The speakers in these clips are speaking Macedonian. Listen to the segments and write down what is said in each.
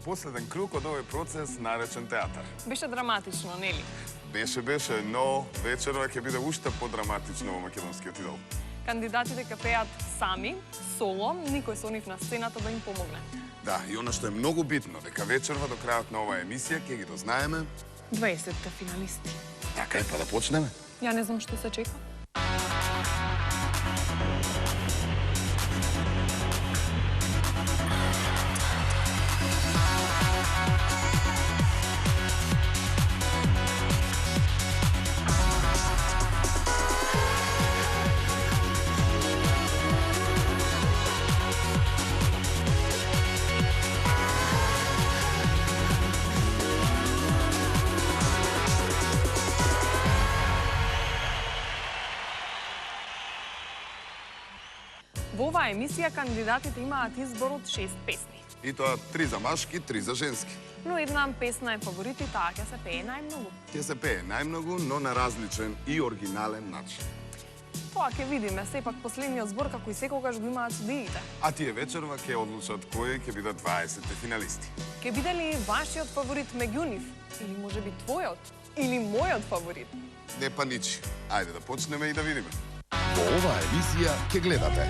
последен круг од овој процес наречен театар. Беше драматично, нели? Беше, но вечерва ќе биде уште подраматично во македонскиот идол. Кандидатите ќе пеат сами, соло, никој со нив на сцената да им помогне. Да, и она што е многу битно, дека вечерва до крајот на оваа емисија ќе ги дознаеме 20 финалисти. Така е, па да почнеме. Ја не знам што се чека. Во оваа емисија кандидатите имаат избор од 6 песни. И тоа 3 за машки, 3 за женски. Но една песна е фаворит и таа ќе се пее најмногу. Ќе се пее најмногу, но на различен и оригинален начин. Тоа ќе видиме, сепак последниот збор како и секогаш го имаат судиите. А тие вечерва ќе одлучат кои ќе бидат 20 финалисти. Ќе биде ли вашиот фаворит меѓу нив? Или можеби твојот? Или мојот фаворит? Не паничи. Ајде да почнеме и да видиме. Во оваа емисија ќе гледате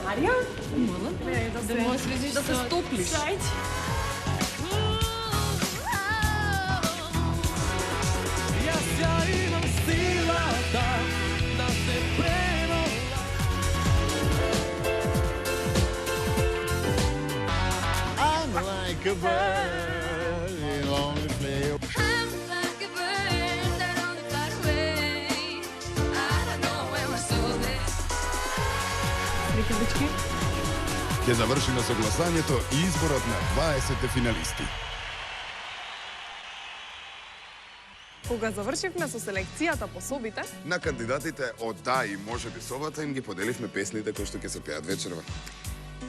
Марија? Молам? Да се стоплиш. Јас ја имам силата да те пренова. I'm like a bird in lonely place. I'm like a bird that only fly away. I don't know where my soul is. Река дечки. Ќе завршиме согласањето и изборот на 20 финалисти. Кога завршивме со селекцијата по собите, На кандидатите од да и може би собата им ги поделивме песните кои што ќе се пеат вечерва.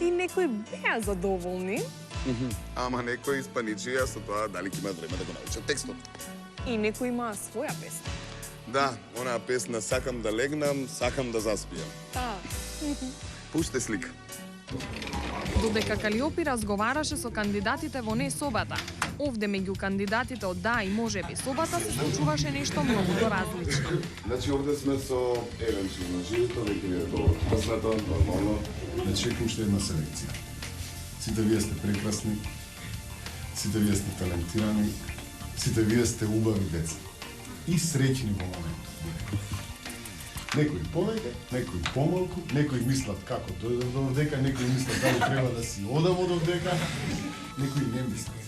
и некои беа задоволни, Ама некои испаничија со тоа дали ќе имаат време да го научат текстот. и некои имаа своја песна. Да, онаа песна "Сакам да легнам, сакам да заспијам". Таа. Пуште слика. Додека Калиопи разговараше со кандидатите во не собата, овде меѓу кандидатите од да и може би собата се случуваше нешто многу различно. Значи овде сме со Евенчи на живото, веќе ви е добро. Познато, нормално. Не чека уште една селекција. Сите вие сте прекрасни, сите вие сте талентирани, сите вие сте убави деца. И среќни во моментот. Некои повеќе, некои помалку, некои мислат како дојдов до овдека, некои мислат дали треба да си одам од овдека, некои не мислат.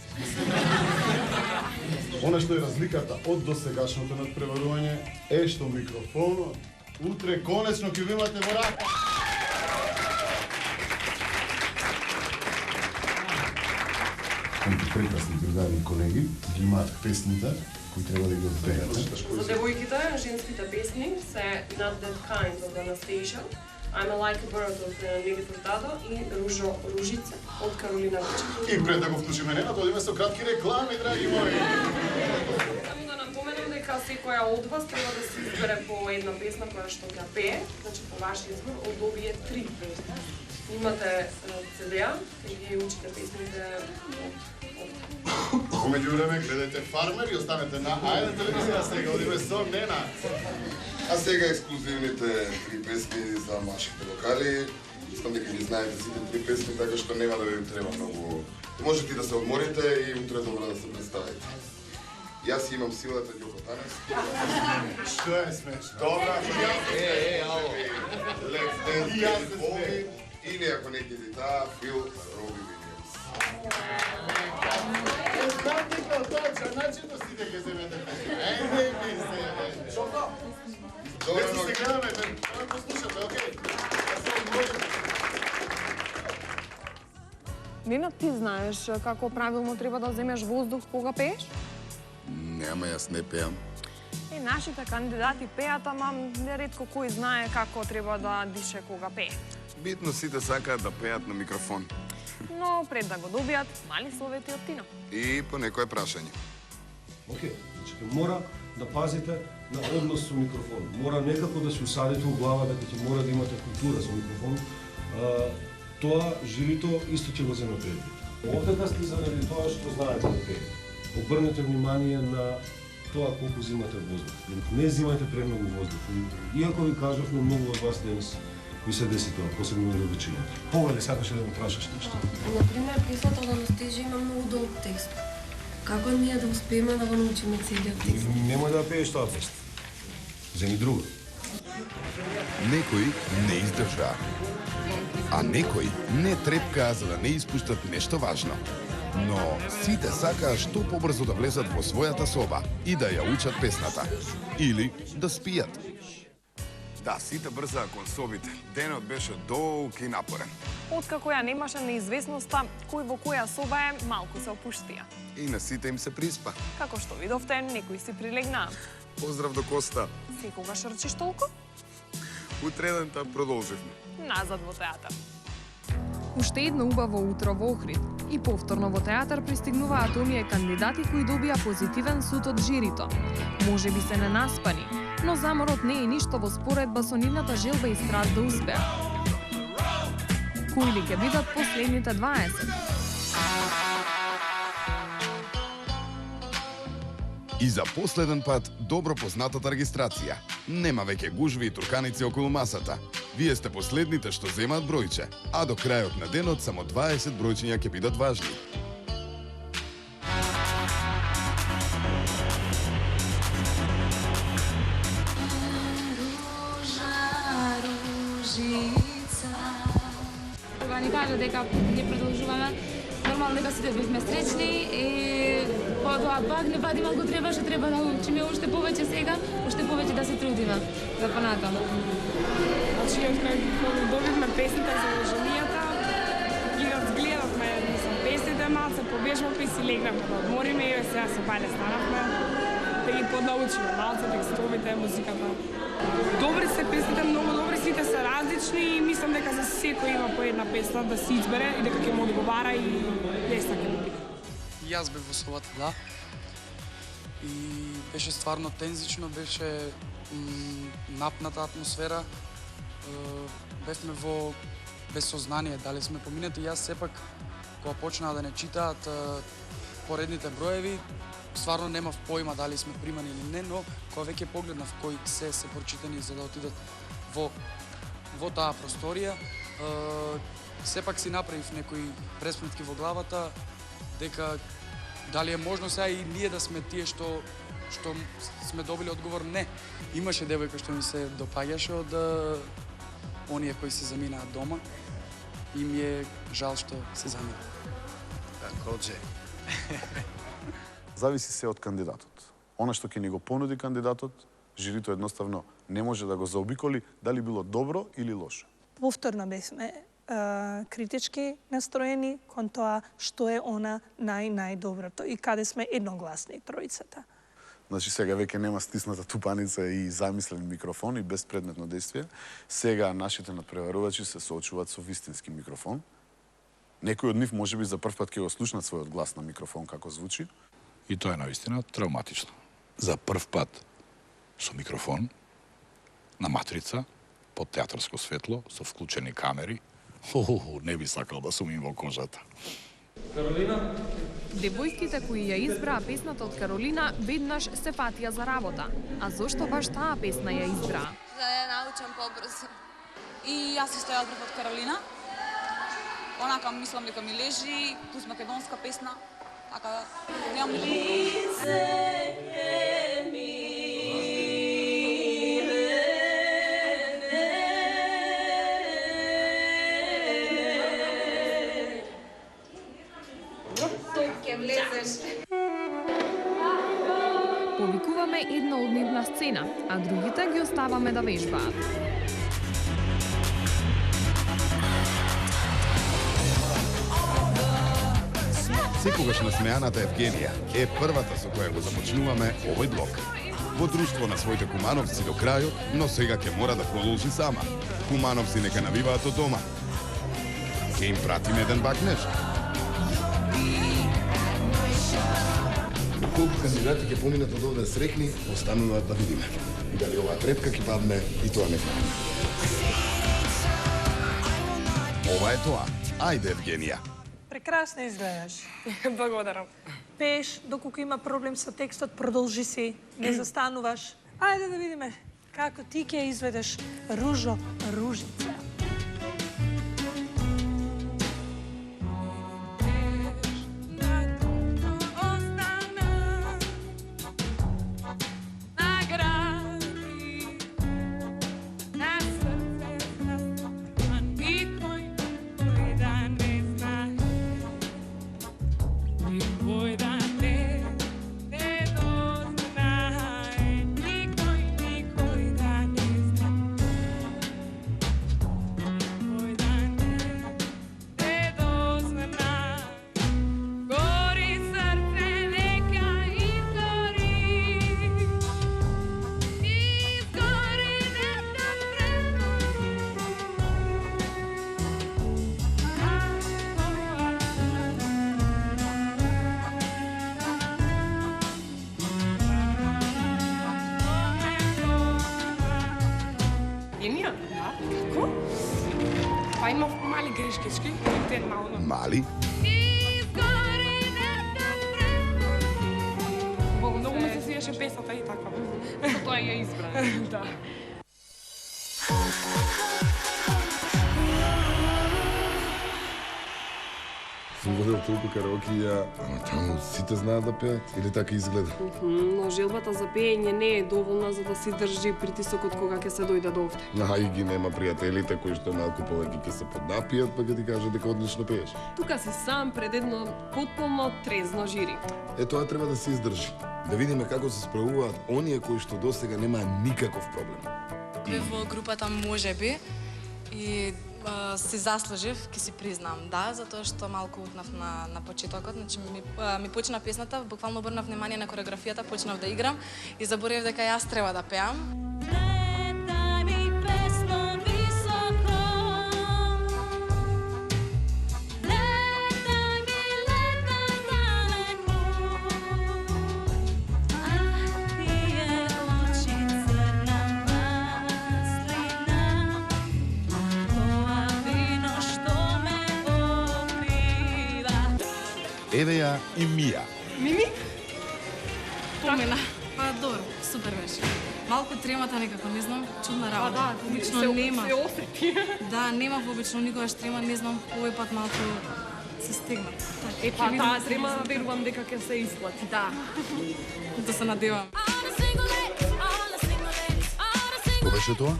Она што е разликата од досегашното надпреварување е што микрофонот утре конечно ќе го имате во рака. Моите прекрасни другари и колеги ги имаат песните кои треба да ги одпеете. За девојките, женските песни се Not That Kind of Anastasia, I'm a Like a Bird од Нели Фуртадо и Ружица од Каролина Вичек. И пред да го вклучиме ненато, одиме со кратки реклами, драги мои. Само да напоменам дека секоја од вас треба да се избере по една песна која што ќе пее, значи по ваш избор од овие 3 песни. Имате CD-а, кај ги учите песните Помеѓу време гледате Фармер и останете на Ајде телевизија, сега одиме со Нена. А сега ексклузивните 3 песни за машките вокали. Искам дека ги знаете сите 3 песни, така што нема да ви треба многу. Можете и да се одморите и утре добро да се представите. Јас имам силата Ѓоко Танес. Што е смешно? Добра, ало. Let's Dance, David Bowie или ако не ги таа, Фил Роби Вилијамс. Знам дека точно, значи да сите ќе земете песни. Ајде ми се. Шофа? Добро, Не се гледаме, да послушате, окей? Да се одморите. Нена, ти знаеш како правилно треба да земеш воздух кога пееш? Нема, јас не пеам. Нашите кандидати пеат, ама неретко кој знае како треба да дише кога пее. Битно сите сакаат да пеат на микрофон. но пред да го добијат, мали совети од Тино. И по некое прашање. Океј, значи мора да пазите на однос со микрофон. Мора некако да се усадите у глава дека ќе мора да имате култура за микрофон. Тоа живито исто ќе го земе предвид. Овдека сте заради тоа што знаете да пеете. Обрнете внимание на тоа колку зимате воздух. Не зимате премногу воздух. Иако ви кажав на многу од вас денес ви се деси тоа, посебно на вечината. Повели сакаше да ме прашаш нешто. Например, песната од Анастезија има многу долг текст. Како ние да успееме да го научиме целиот текст? Немој да пееш тоа песна. Земи друга. Некои не издржаа, а некои не трепкаа за да не испуштат нешто важно. Но сите сакаа што побрзо да влезат во својата соба и да ја учат песната. Или да спијат. Да, сите брзаа кон собите. Денот беше долг и напорен. Откако ја немаше неизвестноста кој во која соба е, малку се опуштија. И на сите им се приспа. Како што видовте, некои си прилегнаа. Поздрав до Коста. Секогаш рчиш толку? Утредента продолживме. Назад во театар. Уште едно убаво утро во Охрид и повторно во театар пристигнуваат оние кандидати кои добија позитивен суд од жирито. Може би се ненаспани, но заморот не е ништо во споредба со нивната желба и страст да успеа. Кои ли ќе бидат последните 20? И за последен пат добро познатата регистрација. Нема веќе гужви и турканици околу масата. Вие сте последните што земаат бројче, а до крајот на денот само 20 бројчиња ќе бидат важни. Кога ни кажа дека не продолжуваме, нормално дека сите бевме стречни и потоа пак не пати малку треба да учиме уште повеќе сега, уште повеќе да се трудиме за понатаму. Значи, откако добивме песните за ложенијата, ги разгледавме песните, малце побежавме и си легнавме да одмориме и сега се пале станавме да ги поднаучиме малце текстовите, музиката. Добри се песните, многу добри, сите се различни и мислам дека за секој има по една песна да се избере и дека ќе му одговара и лесна ќе биде. Јас бев во собата, да. И беше стварно тензично, беше напната атмосфера. Бевме во безсознание, дали сме поминати. Јас сепак, кога почнаа да не читаат поредните броеви, стварно немав појма дали сме примани или не, но кога веќе погледнав кои се прочитани за да отидат во таа просторија, сепак си направив некои пресметки во главата, дека дали е можно сега и ние да сме тие што сме добили одговор. Не. Имаше девојка што ми се допаѓаше од оние кои се заминаат дома и ми е жал што се замина. Такоđe. Зависи се од кандидатот. Она што ќе ни го понуди кандидатот, жирито едноставно не може да го заобиколи дали било добро или лошо. Повторно бевме критички настроени кон тоа што е она најдоброто и каде сме едногласни тројцата. Значи сега веќе нема стисната тупаница и замислен микрофон и безпредметно действие. Сега нашите надпреварувачи се соочуваат со вистински микрофон. Некои од нив можеби за прв пат ќе го слушнат својот глас на микрофон како звучи. И тоа е наистина травматично. За прв пат со микрофон, на матрица, под театарско светло, со вклучени камери. Не би сакал да сум им во кожата. Каролина? Девојките кои ја избраа песната од Каролина веднаш се фатија за работа. А зошто баш таа песна ја избраа? За да ја научам побрзо. И јас исто ја одбрав од Каролина. Онака мислам дека ми лежи, плюс македонска песна. Така немам Повикуваме една од нив на сцена, а другите ги оставаме да вежбаат. Секогаш насмеаната Евгенија е првата со која го започнуваме овој блок. Во друштво на своите кумановци до крајот, но сега ќе мора да продолжи сама. Кумановци нека навиваат од дома. ќе им пратиме еден бакнеж. Колку кандидати ќе поминат од овде срекни, останува да видиме. И дали оваа трепка ќе падне, и тоа не знам. Ова е тоа. Ајде, Евгенија. Прекрасно изгледаш. Благодарам. Пееш, доколку има проблем со текстот, продолжи си, не застануваш. Ајде да видиме како ти ќе изведеш Ружо Ружица. Како? Па имав мали грешкички, те мално. Мали? Многу ми се свиеше песната и така. Затоа ја избран. Да. Сум водел толку караокија, ама таму сите знаат да пеат, или така изгледа? Но желбата за пеење не е доволна за да се држи притисокот кога ќе се дојде до овде. И ги нема пријателите кои што малку повеќе ќе се поднапијат, па ќе ти кажат дека одлично пееш. Тука си сам пред едно потполно трезно жири. Тоа треба да се издржи. Да видиме како се справуваат оние кои што досега немаа никаков проблем. Во групата можеби и си заслужив, ќе си признам, да, затоа што малку утнав на почетокот, значи ми почна песната, буквално обрнав внимание на кореографијата, почнав да играм и заборавив дека јас треба да пеам. Еве ја и Мија. Мими? Помина. Па добро, супер беше. Малку тремата некако, не знам, чудна работа. Да, обично нема. Се осети. Да, нема вообично никогаш трема, не знам, овој пат малку се стегна. Па таа трема верувам дека ќе се исплати. Да. Да се надевам. Кој беше тоа?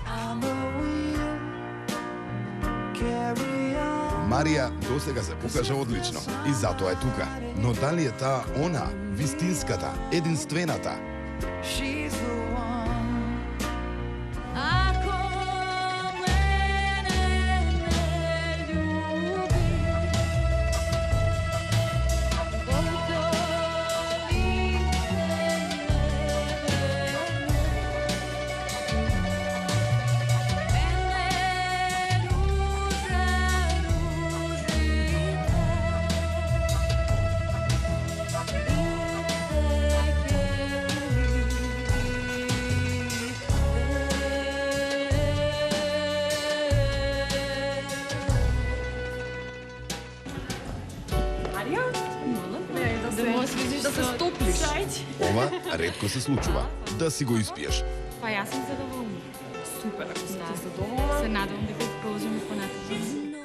Марија досега се покажа одлично и затоа е тука. Но дали е таа она, вистинската, единствената? Да се стоплиш. Ова ретко се случува. Да си го испиеш. Па јас сум задоволна. Супер, ако си Да. задоволна. Се надевам дека ќе продолжиме понатаму.